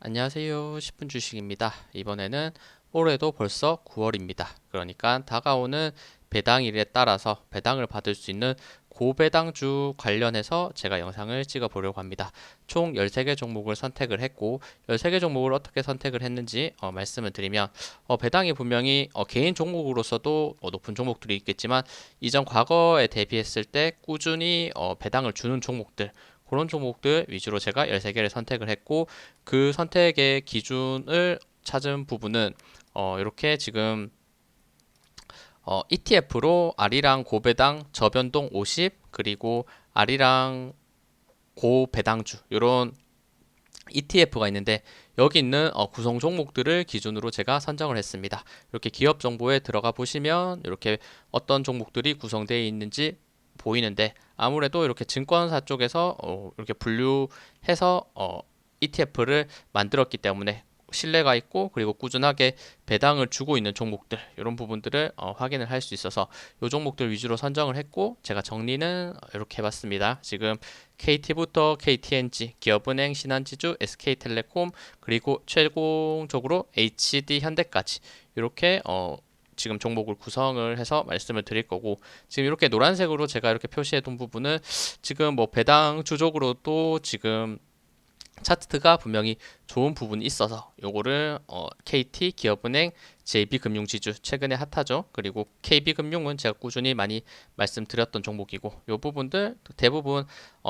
안녕하세요. 10분 주식입니다. 이번에는 올해도 벌써 9월입니다. 그러니까 다가오는 배당일에 따라서 배당을 받을 수 있는 고배당주 관련해서 제가 영상을 찍어 보려고 합니다. 총 13개 종목을 선택을 했고 13개 종목을 어떻게 선택을 했는지 말씀을 드리면 배당이 분명히 개인 종목으로서도 높은 종목들이 있겠지만 이전 과거에 대비했을 때 꾸준히 배당을 주는 종목들 그런 종목들 위주로 제가 13개를 선택을 했고 그 선택의 기준을 찾은 부분은 이렇게 지금 ETF로 아리랑 고배당 저변동 50 그리고 아리랑 고배당주 이런 ETF가 있는데 여기 있는 구성 종목들을 기준으로 제가 선정을 했습니다. 이렇게 기업 정보에 들어가 보시면 이렇게 어떤 종목들이 구성되어 있는지 보이는데 아무래도 이렇게 증권사 쪽에서 이렇게 분류해서 ETF를 만들었기 때문에 신뢰가 있고 그리고 꾸준하게 배당을 주고 있는 종목들 이런 부분들을 확인을 할 수 있어서 이 종목들 위주로 선정을 했고 제가 정리는 이렇게 해봤습니다. 지금 KT부터 KTNG, 기업은행, 신한지주, SK텔레콤 그리고 최종적으로 HD 현대까지 이렇게 지금 종목을 구성을 해서 말씀을 드릴 거고 지금 이렇게 노란색으로 제가 이렇게 표시해 둔 부분은 지금 뭐 배당 주적으로도 지금 차트가 분명히 좋은 부분이 있어서 요거를 KT, 기업은행, JB금융지주 최근에 핫하죠. 그리고 KB금융은 제가 꾸준히 많이 말씀드렸던 종목이고 요 부분들 대부분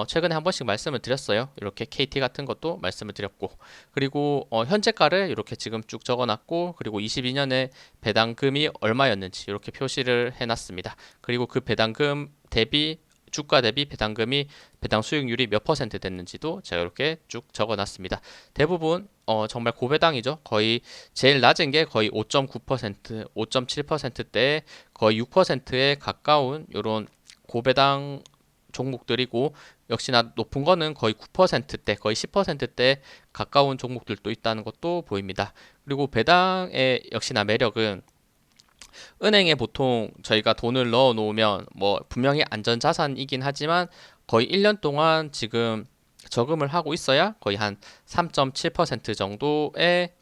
최근에 한 번씩 말씀을 드렸어요. 이렇게 KT 같은 것도 말씀을 드렸고 그리고 현재가를 이렇게 지금 쭉 적어놨고 그리고 22년에 배당금이 얼마였는지 이렇게 표시를 해놨습니다. 그리고 그 배당금 대비 주가 대비 배당금이 배당 수익률이 몇 퍼센트 됐는지도 제가 이렇게 쭉 적어놨습니다. 대부분 정말 고배당이죠. 거의 제일 낮은 게 거의 5.9%, 5.7%대에 거의 6%에 가까운 이런 고배당 종목들이고 역시나 높은 거는 거의 9%대, 거의 10%대에 가까운 종목들도 있다는 것도 보입니다. 그리고 배당의 역시나 매력은 은행에 보통 저희가 돈을 넣어 놓으면 뭐 분명히 안전자산이긴 하지만 거의 1년 동안 지금 저금을 하고 있어야 거의 한 3.7% 정도의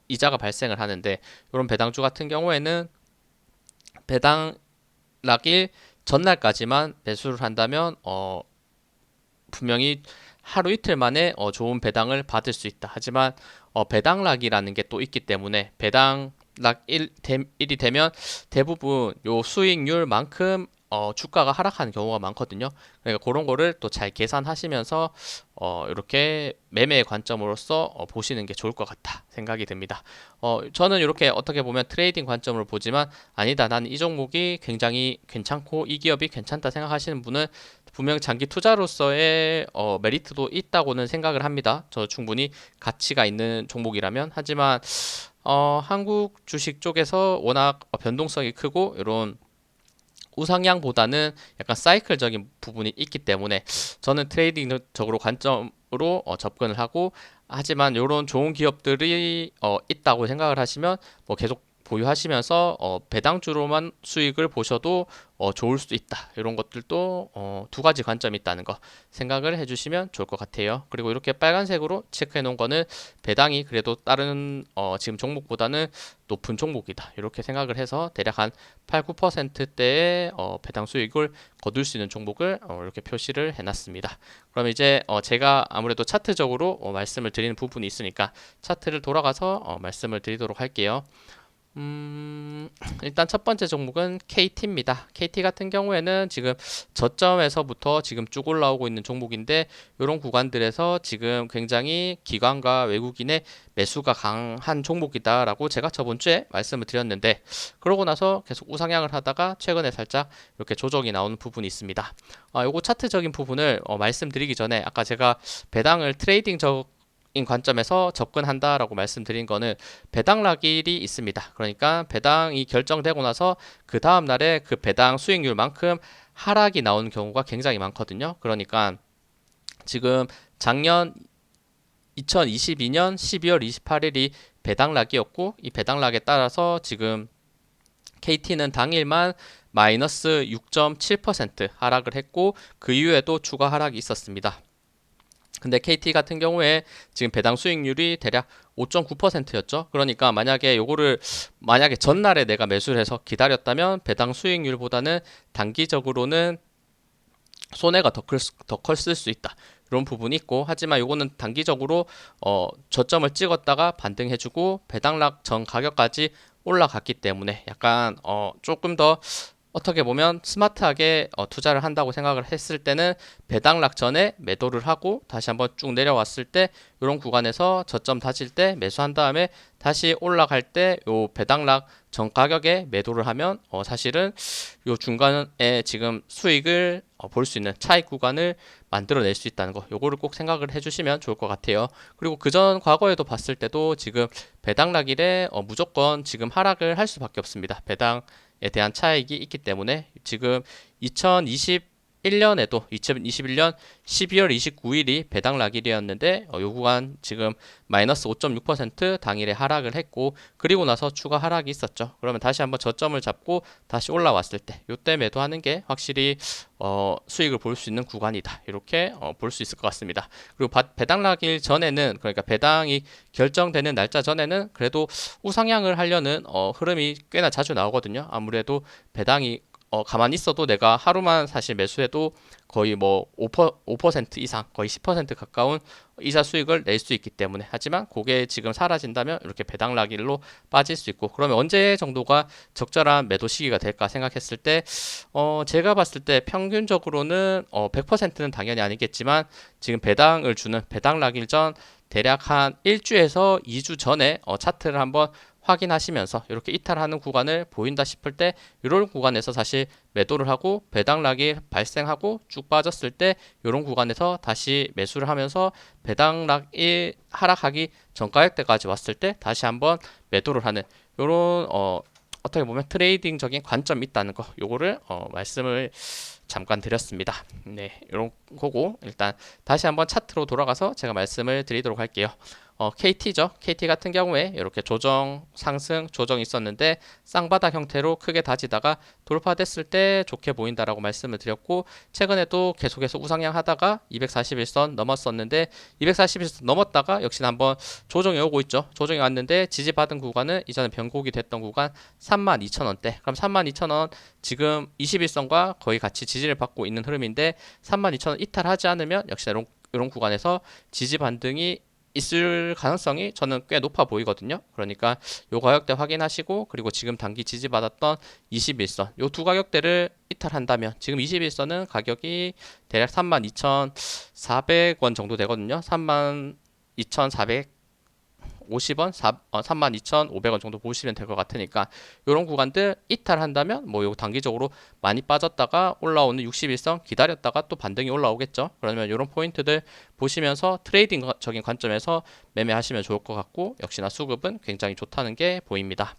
이자가 발생을 하는데 이런 배당주 같은 경우에는 배당 낙일 전날까지만 매수를 한다면 분명히 하루 이틀 만에 좋은 배당을 받을 수 있다. 하지만 배당락이라는 게 또 있기 때문에 배당락 일이 되면 대부분 요 수익률만큼 주가가 하락하는 경우가 많거든요. 그러니까 그런 거를 또 잘 계산하시면서 이렇게 매매의 관점으로서 보시는 게 좋을 것 같다 생각이 듭니다. 저는 이렇게 어떻게 보면 트레이딩 관점으로 보지만 아니다. 나는 이 종목이 굉장히 괜찮고 이 기업이 괜찮다 생각하시는 분은 분명 장기 투자로서의 메리트도 있다고는 생각을 합니다. 저 충분히 가치가 있는 종목이라면 하지만 한국 주식 쪽에서 워낙 변동성이 크고 이런 우상향보다는 약간 사이클적인 부분이 있기 때문에 저는 트레이딩적으로 관점으로 접근을 하고 하지만 이런 좋은 기업들이 있다고 생각을 하시면 뭐 계속 보유하시면서 배당주로만 수익을 보셔도 좋을 수 있다. 이런 것들도 두 가지 관점이 있다는 거 생각을 해주시면 좋을 것 같아요. 그리고 이렇게 빨간색으로 체크해 놓은 거는 배당이 그래도 다른 지금 종목보다는 높은 종목이다. 이렇게 생각을 해서 대략 한 8, 9%대의 배당 수익을 거둘 수 있는 종목을 이렇게 표시를 해놨습니다. 그럼 이제 제가 아무래도 차트적으로 말씀을 드리는 부분이 있으니까 차트를 돌아가서 말씀을 드리도록 할게요. 일단 첫 번째 종목은 KT입니다. KT 같은 경우에는 지금 저점에서부터 지금 쭉 올라오고 있는 종목인데 이런 구간들에서 지금 굉장히 기관과 외국인의 매수가 강한 종목이다라고 제가 저번 주에 말씀을 드렸는데 그러고 나서 계속 우상향을 하다가 최근에 살짝 이렇게 조정이 나오는 부분이 있습니다. 요거 차트적인 부분을 말씀드리기 전에 아까 제가 배당을 트레이딩적 인 관점에서 접근한다라고 말씀드린 거는 배당 락일이 있습니다. 그러니까 배당이 결정되고 나서 그 다음 날에 그 배당 수익률만큼 하락이 나오는 경우가 굉장히 많거든요. 그러니까 지금 작년 2022년 12월 28일이 배당 락이었고 이 배당 락에 따라서 지금 KT는 당일만 마이너스 6.7% 하락을 했고 그 이후에도 추가 하락이 있었습니다. 근데 KT 같은 경우에 지금 배당 수익률이 대략 5.9%였죠. 그러니까 만약에 전날에 내가 매수를 해서 기다렸다면 배당 수익률보다는 단기적으로는 손해가 더 컸을 수 있다. 이런 부분이 있고, 하지만 요거는 단기적으로 저점을 찍었다가 반등해주고 배당락 전 가격까지 올라갔기 때문에 약간 조금 더 어떻게 보면 스마트하게 투자를 한다고 생각을 했을 때는 배당락 전에 매도를 하고 다시 한번 쭉 내려왔을 때 이런 구간에서 저점 다질 때 매수한 다음에 다시 올라갈 때 요 배당락 전 가격에 매도를 하면 사실은 요 중간에 지금 수익을 볼 수 있는 차익 구간을 만들어낼 수 있다는 거, 요거를 꼭 생각을 해주시면 좋을 것 같아요. 그리고 그전 과거에도 봤을 때도 지금 배당락일에 무조건 지금 하락을 할 수밖에 없습니다. 배당에 대한 차익이 있기 때문에 지금 2021년에도 2021년 12월 29일이 배당락일이었는데 요 구간 지금 마이너스 5.6% 당일에 하락을 했고, 그리고 나서 추가 하락이 있었죠. 그러면 다시 한번 저점을 잡고 다시 올라왔을 때 요때 매도하는 게 확실히 수익을 볼 수 있는 구간이다. 이렇게 볼 수 있을 것 같습니다. 그리고 배당락일 전에는, 그러니까 배당이 결정되는 날짜 전에는 그래도 우상향을 하려는 흐름이 꽤나 자주 나오거든요. 아무래도 배당이 가만히 있어도 내가 하루만 사실 매수해도 거의 뭐 5% 이상, 거의 10% 가까운 이자 수익을 낼 수 있기 때문에. 하지만 그게 지금 사라진다면 이렇게 배당락일로 빠질 수 있고, 그러면 언제 정도가 적절한 매도 시기가 될까 생각했을 때 제가 봤을 때 평균적으로는 100%는 당연히 아니겠지만 지금 배당을 주는 배당락일 전 대략 한 1주에서 2주 전에 차트를 한번 확인하시면서 이렇게 이탈하는 구간을 보인다 싶을 때 이런 구간에서 사실 매도를 하고 배당락이 발생하고 쭉 빠졌을 때 이런 구간에서 다시 매수를 하면서 배당락이 하락하기 전 가격대까지 왔을 때 다시 한번 매도를 하는 이런 어떻게 보면 트레이딩적인 관점이 있다는 거, 요거를 말씀을 잠깐 드렸습니다. 네, 이런 거고 일단 다시 한번 차트로 돌아가서 제가 말씀을 드리도록 할게요. KT죠. KT 같은 경우에 이렇게 조정, 상승, 조정이 있었는데 쌍바닥 형태로 크게 다지다가 돌파됐을 때 좋게 보인다라고 말씀을 드렸고, 최근에도 계속해서 우상향 하다가 241선 넘었었는데 241선 넘었다가 역시나 한번 조정이 오고 있죠. 조정이 왔는데 지지받은 구간은 이전에 변곡이 됐던 구간 32,000원대. 그럼 32,000원 지금 21선과 거의 같이 지지를 받고 있는 흐름인데 32,000원 이탈하지 않으면 역시나 이런 구간에서 지지 반등이 있을 가능성이 저는 꽤 높아 보이거든요. 그러니까 요 가격대 확인하시고, 그리고 지금 단기 지지받았던 21선 요 두 가격대를 이탈한다면 지금 21선은 가격이 대략 32,400원 정도 되거든요. 32,400 50원, 32,500원 정도 보시면 될 것 같으니까 이런 구간들 이탈한다면 뭐 요 단기적으로 많이 빠졌다가 올라오는 61선 기다렸다가 또 반등이 올라오겠죠. 그러면 이런 포인트들 보시면서 트레이딩적인 관점에서 매매하시면 좋을 것 같고, 역시나 수급은 굉장히 좋다는 게 보입니다.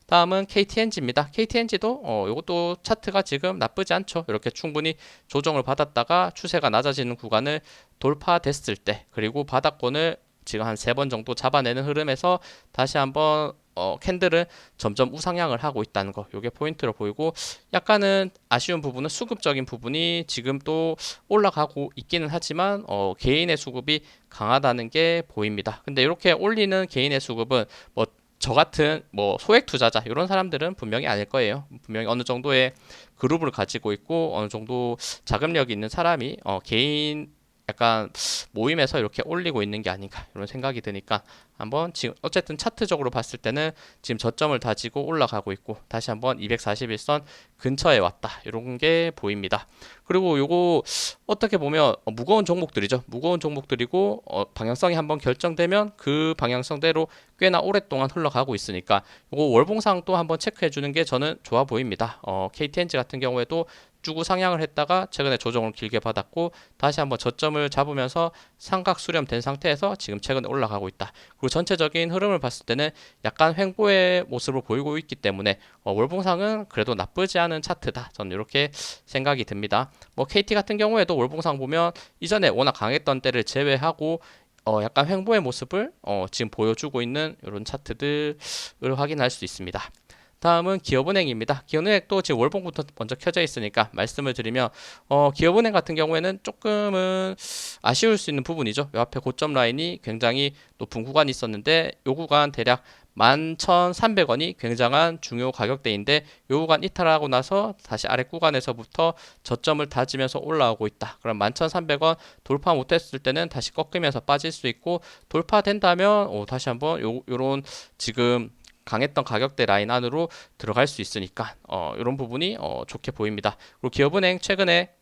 다음은 KTNG입니다. KTNG도 이것도 차트가 지금 나쁘지 않죠. 이렇게 충분히 조정을 받았다가 추세가 낮아지는 구간을 돌파됐을 때, 그리고 바닥권을 지금 한 3번 정도 잡아내는 흐름에서 다시 한번 캔들은 점점 우상향을 하고 있다는 거, 요게 포인트로 보이고, 약간은 아쉬운 부분은 수급적인 부분이 지금 또 올라가고 있기는 하지만 개인의 수급이 강하다는 게 보입니다. 근데 이렇게 올리는 개인의 수급은 뭐 저 같은 뭐 소액 투자자 이런 사람들은 분명히 아닐 거예요. 분명히 어느 정도의 그룹을 가지고 있고 어느 정도 자금력이 있는 사람이 개인 약간 모임에서 이렇게 올리고 있는 게 아닌가 이런 생각이 드니까 한번 지금 어쨌든 차트적으로 봤을 때는 지금 저점을 다지고 올라가고 있고 다시 한번 241선 근처에 왔다 이런 게 보입니다. 그리고 요거 어떻게 보면 무거운 종목들이죠. 무거운 종목들이고 방향성이 한번 결정되면 그 방향성대로 꽤나 오랫동안 흘러가고 있으니까 요거 월봉상 또 한번 체크해 주는 게 저는 좋아 보입니다. KTNG 같은 경우에도 쭉 상향을 했다가 최근에 조정을 길게 받았고 다시 한번 저점을 잡으면서 삼각 수렴된 상태에서 지금 최근에 올라가고 있다. 그리고 전체적인 흐름을 봤을 때는 약간 횡보의 모습을 보이고 있기 때문에 월봉상은 그래도 나쁘지 않은 차트다. 저는 이렇게 생각이 듭니다. 뭐 KT 같은 경우에도 월봉상 보면 이전에 워낙 강했던 때를 제외하고 약간 횡보의 모습을 지금 보여주고 있는 이런 차트들을 확인할 수 있습니다. 다음은 기업은행입니다. 기업은행도 지금 월봉부터 먼저 켜져 있으니까 말씀을 드리면 기업은행 같은 경우에는 조금은 아쉬울 수 있는 부분이죠. 요 앞에 고점 라인이 굉장히 높은 구간이 있었는데 요 구간 대략 11,300원이 굉장한 중요 가격대인데 요 구간 이탈하고 나서 다시 아래 구간에서부터 저점을 다지면서 올라오고 있다. 그럼 11,300원 돌파 못했을 때는 다시 꺾이면서 빠질 수 있고 돌파된다면 다시 한번 요런 지금 강했던 가격대 라인 안으로 들어갈 수 있으니까 이런 부분이 좋게 보입니다. 그리고 기업은행 최근에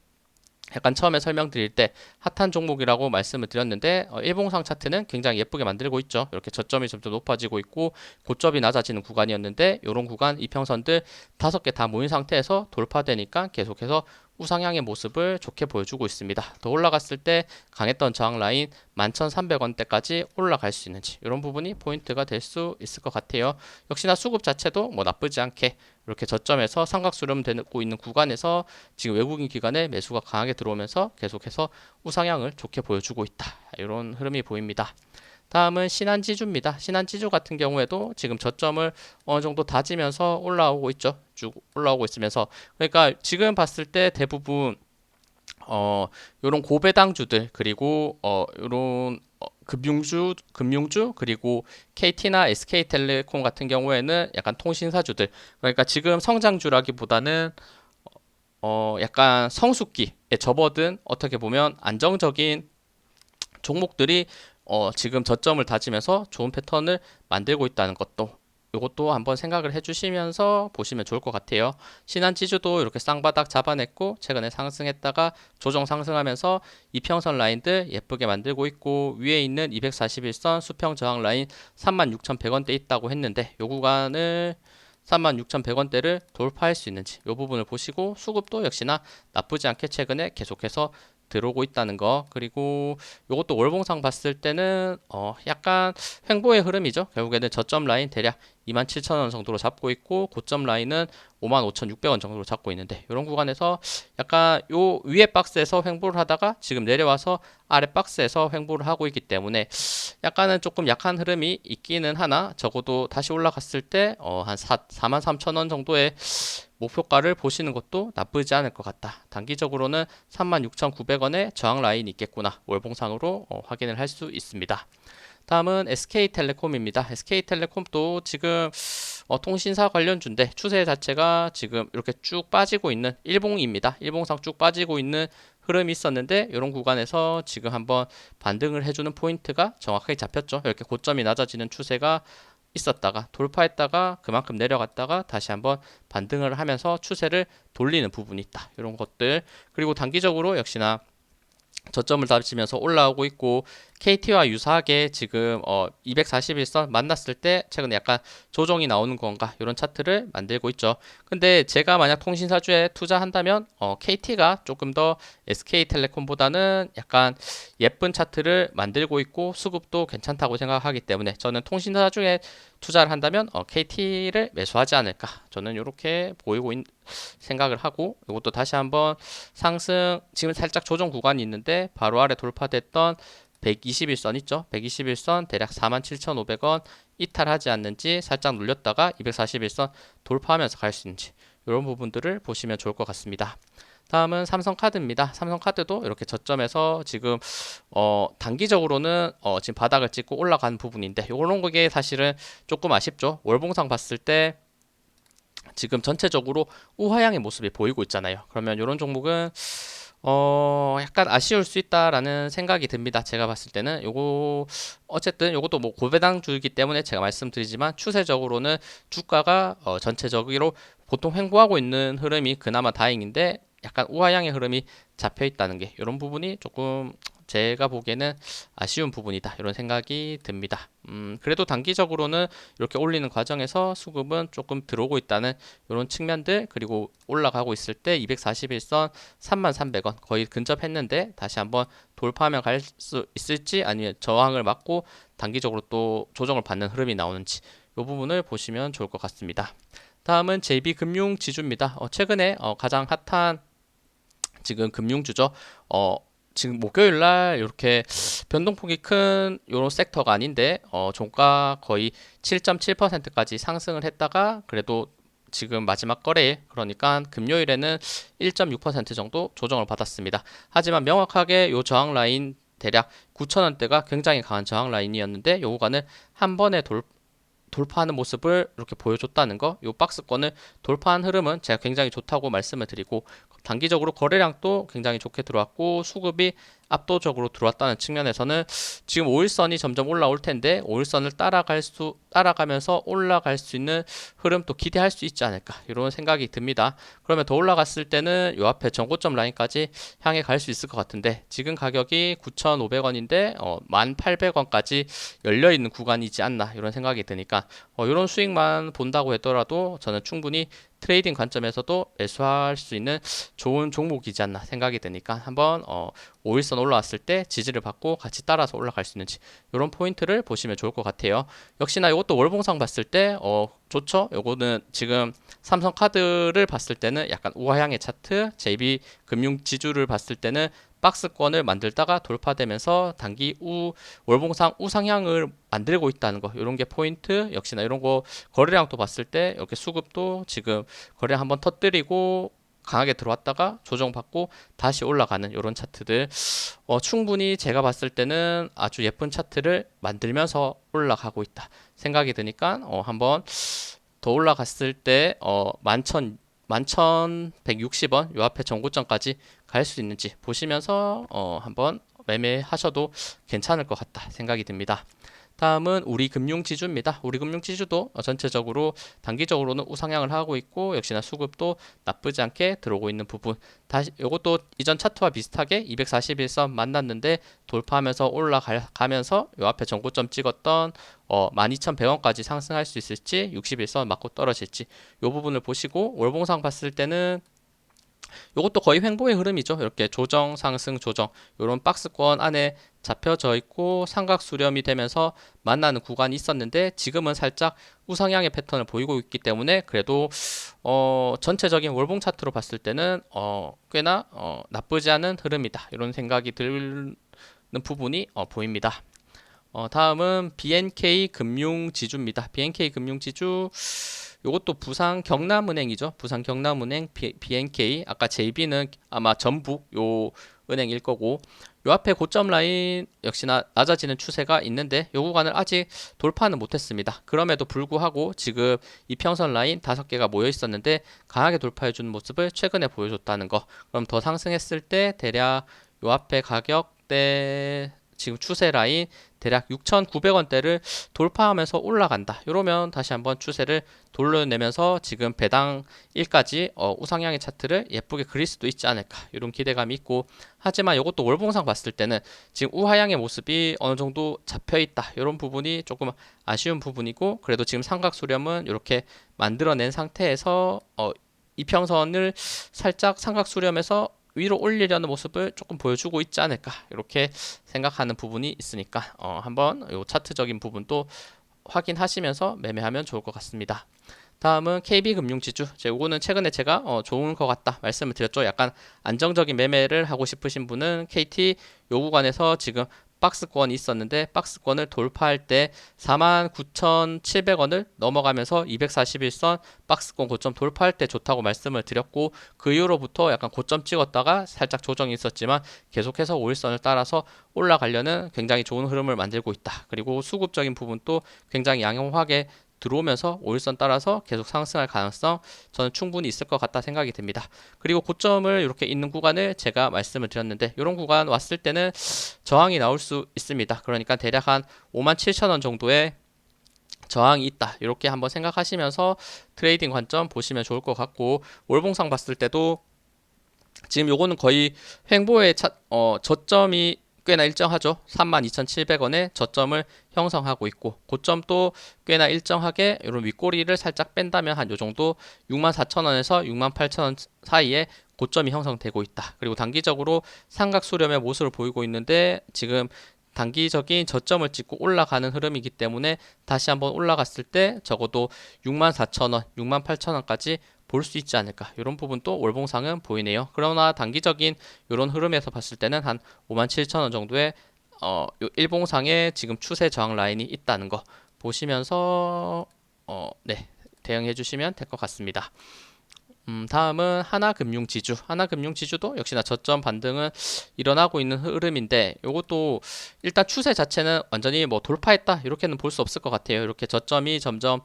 약간 처음에 설명드릴 때 핫한 종목이라고 말씀을 드렸는데 일봉상 차트는 굉장히 예쁘게 만들고 있죠. 이렇게 저점이 점점 높아지고 있고 고점이 낮아지는 구간이었는데 이런 구간 이평선들 5개 다 모인 상태에서 돌파되니까 계속해서 우상향의 모습을 좋게 보여주고 있습니다. 더 올라갔을 때 강했던 저항 라인 11,300원대까지 올라갈 수 있는지 이런 부분이 포인트가 될 수 있을 것 같아요. 역시나 수급 자체도 뭐 나쁘지 않게 이렇게 저점에서 삼각수렴 되고 있는 구간에서 지금 외국인 기관의 매수가 강하게 들어오면서 계속해서 우상향을 좋게 보여주고 있다. 이런 흐름이 보입니다. 다음은 신한지주입니다. 신한지주 같은 경우에도 지금 저점을 어느 정도 다지면서 올라오고 있죠. 쭉 올라오고 있으면서 그러니까 지금 봤을 때 대부분 요런 고배당주들 그리고 요런 금융주 그리고 KT나 SK텔레콤 같은 경우에는 약간 통신사주들 그러니까 지금 성장주라기보다는 약간 성숙기에 접어든 어떻게 보면 안정적인 종목들이 지금 저점을 다지면서 좋은 패턴을 만들고 있다는 것도 이것도 한번 생각을 해주시면서 보시면 좋을 것 같아요. 신한지주도 이렇게 쌍바닥 잡아냈고 최근에 상승했다가 조정 상승하면서 이평선 라인들 예쁘게 만들고 있고 위에 있는 241선 수평 저항 라인 36,100원대 있다고 했는데 요 구간을 36,100원대를 돌파할 수 있는지 이 부분을 보시고 수급도 역시나 나쁘지 않게 최근에 계속해서 들어오고 있다는 거 그리고 이것도 월봉상 봤을 때는 약간 횡보의 흐름이죠. 결국에는 저점 라인 대략 27,000원 정도로 잡고 있고 고점 라인은 55,600원 정도로 잡고 있는데 이런 구간에서 약간 요 위에 박스에서 횡보를 하다가 지금 내려와서 아래 박스에서 횡보를 하고 있기 때문에 약간은 조금 약한 흐름이 있기는 하나 적어도 다시 올라갔을 때 한 43,000원 정도의 목표가를 보시는 것도 나쁘지 않을 것 같다. 단기적으로는 36,900원의 저항 라인이 있겠구나. 월봉상으로 확인을 할 수 있습니다. 다음은 SK텔레콤입니다. SK텔레콤도 지금 통신사 관련주인데 추세 자체가 지금 이렇게 쭉 빠지고 있는 일봉입니다. 일봉상 쭉 빠지고 있는 흐름이 있었는데 이런 구간에서 지금 한번 반등을 해주는 포인트가 정확하게 잡혔죠. 이렇게 고점이 낮아지는 추세가 있었다가 돌파했다가 그만큼 내려갔다가 다시 한번 반등을 하면서 추세를 돌리는 부분이 있다. 이런 것들 그리고 단기적으로 역시나 저점을 다지면서 올라오고 있고 KT와 유사하게 지금 241선 만났을 때 최근에 약간 조정이 나오는 건가 이런 차트를 만들고 있죠. 근데 제가 만약 통신사주에 투자한다면 KT가 조금 더 SK텔레콤보다는 약간 예쁜 차트를 만들고 있고 수급도 괜찮다고 생각하기 때문에 저는 통신사주에 투자를 한다면 KT를 매수하지 않을까 저는 이렇게 생각을 하고 이것도 다시 한번 상승 지금 살짝 조정 구간이 있는데 바로 아래 돌파됐던 121선 있죠. 121선 대략 47,500원 이탈하지 않는지 살짝 눌렸다가 241선 돌파하면서 갈 수 있는지 이런 부분들을 보시면 좋을 것 같습니다. 다음은 삼성카드입니다. 삼성카드도 이렇게 저점에서 지금 단기적으로는 지금 바닥을 찍고 올라가는 부분인데 이런 게 사실은 조금 아쉽죠. 월봉상 봤을 때 지금 전체적으로 우하향의 모습이 보이고 있잖아요. 그러면 이런 종목은 약간 아쉬울 수 있다라는 생각이 듭니다. 제가 봤을 때는 요거 어쨌든 요것도 뭐 고배당주이기 때문에 제가 말씀드리지만 추세적으로는 주가가 전체적으로 보통 횡보하고 있는 흐름이 그나마 다행인데 약간 우하향의 흐름이 잡혀 있다는 게 이런 부분이 조금 제가 보기에는 아쉬운 부분이다 이런 생각이 듭니다. 그래도 단기적으로는 이렇게 올리는 과정에서 수급은 조금 들어오고 있다는 이런 측면들 그리고 올라가고 있을 때 241선 33,300원 거의 근접했는데 다시 한번 돌파하면 갈 수 있을지 아니면 저항을 맞고 단기적으로 또 조정을 받는 흐름이 나오는지 이 부분을 보시면 좋을 것 같습니다. 다음은 JB금융지주입니다. 최근에 가장 핫한 지금 금융주죠. 지금 목요일 날 이렇게 변동폭이 큰 이런 섹터가 아닌데 종가 거의 7.7%까지 상승을 했다가 그래도 지금 마지막 거래일, 그러니까 금요일에는 1.6% 정도 조정을 받았습니다. 하지만 명확하게 요 저항 라인 대략 9,000원대가 굉장히 강한 저항 라인이었는데 요 구간을 한 번에 돌파하는 모습을 이렇게 보여줬다는 거, 요 박스권을 돌파한 흐름은 제가 굉장히 좋다고 말씀을 드리고, 단기적으로 거래량도 굉장히 좋게 들어왔고 수급이 압도적으로 들어왔다는 측면에서는 지금 5일선이 점점 올라올 텐데 5일선을 따라가면서 올라갈 수 있는 흐름 또 기대할 수 있지 않을까, 이런 생각이 듭니다. 그러면 더 올라갔을 때는 요 앞에 전고점 라인까지 향해 갈 수 있을 것 같은데, 지금 가격이 9,500원인데 1,800원까지 열려 있는 구간이지 않나, 이런 생각이 드니까 이런 수익만 본다고 하더라도 저는 충분히 트레이딩 관점에서도 매수할 수 있는 좋은 종목이지 않나 생각이 드니까, 한번 5일선 올라왔을 때 지지를 받고 같이 따라서 올라갈 수 있는지 이런 포인트를 보시면 좋을 것 같아요. 역시나 이것도 월봉상 봤을 때 좋죠. 요거는 지금 삼성카드를 봤을 때는 약간 우하향의 차트, JB금융지주를 봤을 때는 박스권을 만들다가 돌파되면서 단기 월봉상 우상향을 만들고 있다는 거, 이런 게 포인트. 역시나 이런 거 거래량도 봤을 때 이렇게 수급도 지금 거래 한번 터뜨리고 강하게 들어왔다가 조정받고 다시 올라가는 이런 차트들, 충분히 제가 봤을 때는 아주 예쁜 차트를 만들면서 올라가고 있다 생각이 드니까 한번 더 올라갔을 때 11,160원 요 앞에 전고점까지 갈 수 있는지 보시면서 한번 매매하셔도 괜찮을 것 같다 생각이 듭니다. 다음은 우리금융지주입니다. 우리금융지주도 전체적으로 단기적으로는 우상향을 하고 있고 역시나 수급도 나쁘지 않게 들어오고 있는 부분, 다시 이것도 이전 차트와 비슷하게 241선 만났는데 돌파하면서 올라가면서 요 앞에 전고점 찍었던 12,100원까지 상승할 수 있을지, 61선 맞고 떨어질지 요 부분을 보시고, 월봉상 봤을 때는 이것도 거의 횡보의 흐름이죠. 이렇게 조정, 상승, 조정, 이런 박스권 안에 잡혀져 있고 삼각 수렴이 되면서 만나는 구간이 있었는데 지금은 살짝 우상향의 패턴을 보이고 있기 때문에 그래도 전체적인 월봉 차트로 봤을 때는 꽤나 나쁘지 않은 흐름이다, 이런 생각이 드는 부분이 보입니다. 다음은 BNK 금융지주입니다. BNK 금융지주, 요것도 부산 경남은행이죠. 부산 경남은행 BNK, 아까 JB는 아마 전북 요 은행일 거고, 요 앞에 고점 라인 역시나 낮아지는 추세가 있는데 요 구간을 아직 돌파는 못했습니다. 그럼에도 불구하고 지금 이평선 라인 5개가 모여 있었는데 강하게 돌파해주는 모습을 최근에 보여줬다는 거, 그럼 더 상승했을 때 대략 요 앞에 가격대 지금 추세 라인 대략 6,900원대를 돌파하면서 올라간다, 이러면 다시 한번 추세를 돌려내면서 지금 배당 1까지 우상향의 차트를 예쁘게 그릴 수도 있지 않을까, 이런 기대감이 있고, 하지만 이것도 월봉상 봤을 때는 지금 우하향의 모습이 어느 정도 잡혀 있다, 이런 부분이 조금 아쉬운 부분이고, 그래도 지금 삼각 수렴은 이렇게 만들어낸 상태에서 이평선을 살짝 삼각 수렴해서 위로 올리려는 모습을 조금 보여주고 있지 않을까, 이렇게 생각하는 부분이 있으니까 한번 요 차트적인 부분도 확인하시면서 매매하면 좋을 것 같습니다. 다음은 KB금융지주, 요거는 최근에 제가 좋은 것 같다 말씀을 드렸죠. 약간 안정적인 매매를 하고 싶으신 분은 KT 요 구간에서 지금 박스권이 있었는데 박스권을 돌파할 때 49,700원을 넘어가면서 241선 박스권 고점 돌파할 때 좋다고 말씀을 드렸고, 그 이후로부터 약간 고점 찍었다가 살짝 조정이 있었지만 계속해서 5일선을 따라서 올라가려는 굉장히 좋은 흐름을 만들고 있다. 그리고 수급적인 부분도 굉장히 양호하게 들어오면서 5일선 따라서 계속 상승할 가능성 저는 충분히 있을 것 같다 생각이 듭니다. 그리고 고점을 이렇게 있는 구간을 제가 말씀을 드렸는데, 이런 구간 왔을 때는 저항이 나올 수 있습니다. 그러니까 대략 한 57,000원 정도의 저항이 있다, 이렇게 한번 생각하시면서 트레이딩 관점 보시면 좋을 것 같고, 월봉상 봤을 때도 지금 요거는 거의 횡보의 저점이 꽤나 일정하죠. 32,700원의 저점을 형성하고 있고, 고점도 꽤나 일정하게 이런 윗꼬리를 살짝 뺀다면 한 요 정도 64,000원에서 68,000원 사이에 고점이 형성되고 있다. 그리고 단기적으로 삼각 수렴의 모습을 보이고 있는데 지금 단기적인 저점을 찍고 올라가는 흐름이기 때문에 다시 한번 올라갔을 때 적어도 64,000원, 68,000원까지 볼 수 있지 않을까, 이런 부분도 월봉상은 보이네요. 그러나 단기적인 이런 흐름에서 봤을 때는 한 57,000원 정도의 요 일봉상에 지금 추세 저항 라인이 있다는 거 보시면서 네, 대응해 주시면 될 것 같습니다. 다음은 하나금융지주. 하나금융지주도 역시나 저점 반등은 일어나고 있는 흐름인데 이것도 일단 추세 자체는 완전히 뭐 돌파했다 이렇게는 볼 수 없을 것 같아요. 이렇게 고점이 점점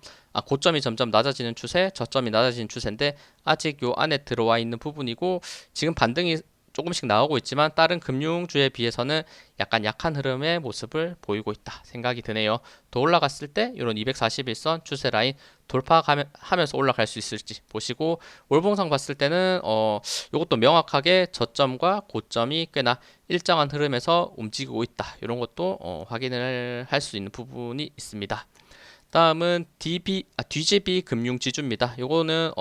낮아지는 추세, 저점이 낮아지는 추세인데 아직 요 안에 들어와 있는 부분이고 지금 반등이 조금씩 나오고 있지만 다른 금융주에 비해서는 약간 약한 흐름의 모습을 보이고 있다 생각이 드네요. 더 올라갔을 때 이런 241선 추세 라인 돌파하면서 올라갈 수 있을지 보시고 월봉상 봤을 때는 이것도 명확하게 저점과 고점이 꽤나 일정한 흐름에서 움직이고 있다. 이런 것도 확인을 할 수 있는 부분이 있습니다. 다음은 DGB 금융지주입니다. 요거는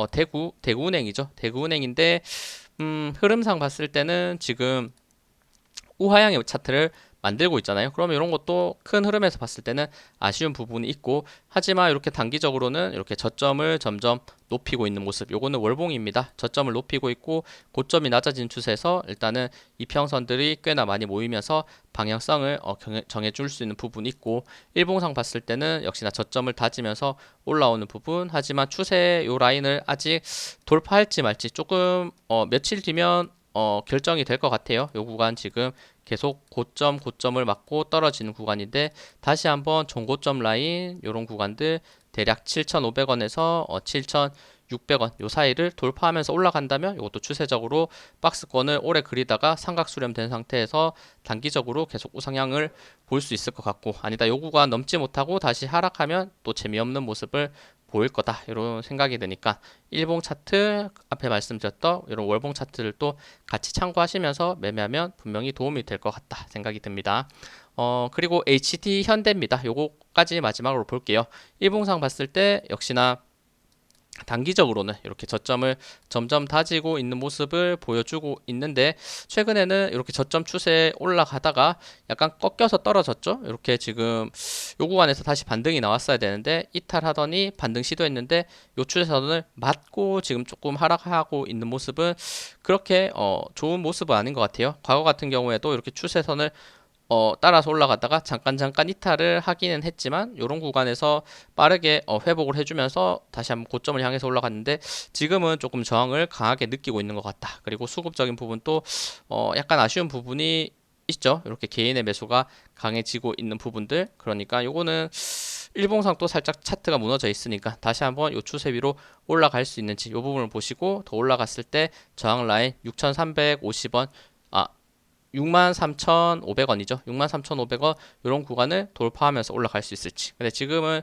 대구은행이죠. 대구은행인데 흐름상 봤을 때는 지금 우하향의 차트를 만들고 있잖아요. 그러면 이런 것도 큰 흐름에서 봤을 때는 아쉬운 부분이 있고 하지만 이렇게 단기적으로는 이렇게 저점을 점점 높이고 있는 모습 요거는 월봉입니다. 저점을 높이고 있고 고점이 낮아진 추세에서 일단은 이평선들이 꽤나 많이 모이면서 방향성을 정해줄 수 있는 부분이 있고 일봉상 봤을 때는 역시나 저점을 다지면서 올라오는 부분 하지만 추세 요 라인을 아직 돌파할지 말지 조금 며칠 뒤면 결정이 될 것 같아요. 요 구간 지금 계속 고점을 맞고 떨어지는 구간인데 다시 한번 종고점 라인 요런 구간들 대략 7,500원에서 7,600원 요 사이를 돌파하면서 올라간다면 이것도 추세적으로 박스권을 오래 그리다가 삼각 수렴된 상태에서 단기적으로 계속 우상향을 볼 수 있을 것 같고 아니다 요 구간 넘지 못하고 다시 하락하면 또 재미없는 모습을 보일 거다 이런 생각이 드니까 일봉 차트 앞에 말씀드렸던 이런 월봉 차트를 또 같이 참고하시면서 매매하면 분명히 도움이 될 것 같다 생각이 듭니다. 그리고 HD 현대입니다. 요거까지 마지막으로 볼게요. 일봉상 봤을 때 역시나 단기적으로는 이렇게 저점을 점점 다지고 있는 모습을 보여주고 있는데 최근에는 이렇게 저점 추세에 올라가다가 약간 꺾여서 떨어졌죠. 이렇게 지금 요 구간에서 다시 반등이 나왔어야 되는데 이탈하더니 반등 시도했는데 요 추세선을 맞고 지금 조금 하락하고 있는 모습은 그렇게 좋은 모습은 아닌 것 같아요. 과거 같은 경우에도 이렇게 추세선을 따라서 올라갔다가 잠깐 이탈을 하기는 했지만 이런 구간에서 빠르게 회복을 해주면서 다시 한번 고점을 향해서 올라갔는데 지금은 조금 저항을 강하게 느끼고 있는 것 같다. 그리고 수급적인 부분도 약간 아쉬운 부분이 있죠. 이렇게 개인의 매수가 강해지고 있는 부분들. 그러니까 요거는 일봉상 또 살짝 차트가 무너져 있으니까 다시 한번 요 추세 위로 올라갈 수 있는지 요 부분을 보시고 더 올라갔을 때 저항 라인 6,350원 63,500원이죠. 63,500원 이런 구간을 돌파하면서 올라갈 수 있을지. 근데 지금은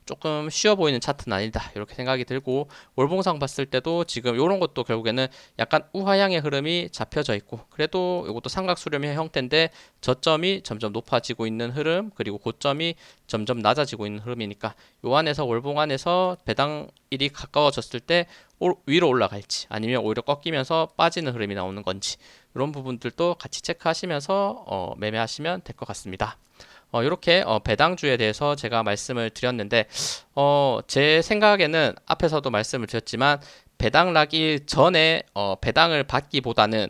조금 쉬워 보이는 차트는 아니다. 이렇게 생각이 들고 월봉상 봤을 때도 지금 이런 것도 결국에는 약간 우하향의 흐름이 잡혀져 있고 그래도 이것도 삼각 수렴의 형태인데 저점이 점점 높아지고 있는 흐름 그리고 고점이 점점 낮아지고 있는 흐름이니까 요 안에서 월봉 안에서 배당일이 가까워졌을 때 위로 올라갈지 아니면 오히려 꺾이면서 빠지는 흐름이 나오는 건지 이런 부분들도 같이 체크하시면서 매매하시면 될 것 같습니다. 이렇게 배당주에 대해서 제가 말씀을 드렸는데 제 생각에는 앞에서도 말씀을 드렸지만 배당 나기 전에 배당을 받기보다는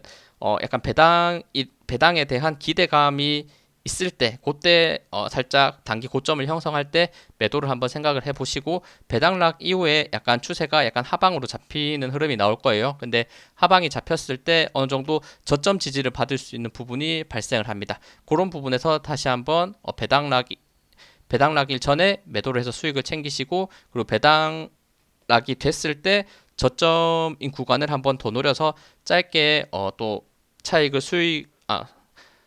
약간 배당에 대한 기대감이 있을 때 그때 살짝 단기 고점을 형성할 때 매도를 한번 생각을 해보시고 배당락 이후에 약간 추세가 약간 하방으로 잡히는 흐름이 나올 거예요. 근데 하방이 잡혔을 때 어느 정도 저점 지지를 받을 수 있는 부분이 발생을 합니다. 그런 부분에서 다시 한번 배당락일 전에 매도를 해서 수익을 챙기시고 그리고 배당락이 됐을 때 저점인 구간을 한번 더 노려서 짧게 또 차익을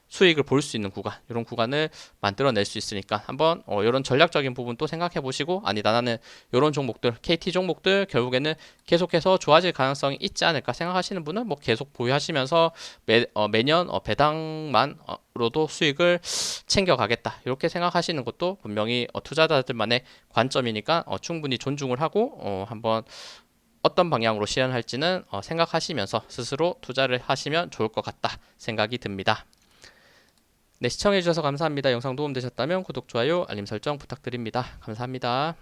수익을 볼 수 있는 구간 이런 구간을 만들어낼 수 있으니까 한번 이런 전략적인 부분도 생각해 보시고 아니다 나는 이런 종목들 KT 종목들 결국에는 계속해서 좋아질 가능성이 있지 않을까 생각하시는 분은 뭐 계속 보유하시면서 매년 배당만으로도 수익을 챙겨가겠다 이렇게 생각하시는 것도 분명히 투자자들만의 관점이니까 충분히 존중을 하고 한번 어떤 방향으로 실현할지는 생각하시면서 스스로 투자를 하시면 좋을 것 같다 생각이 듭니다. 네, 시청해주셔서 감사합니다. 영상 도움되셨다면 구독, 좋아요, 알림 설정 부탁드립니다. 감사합니다.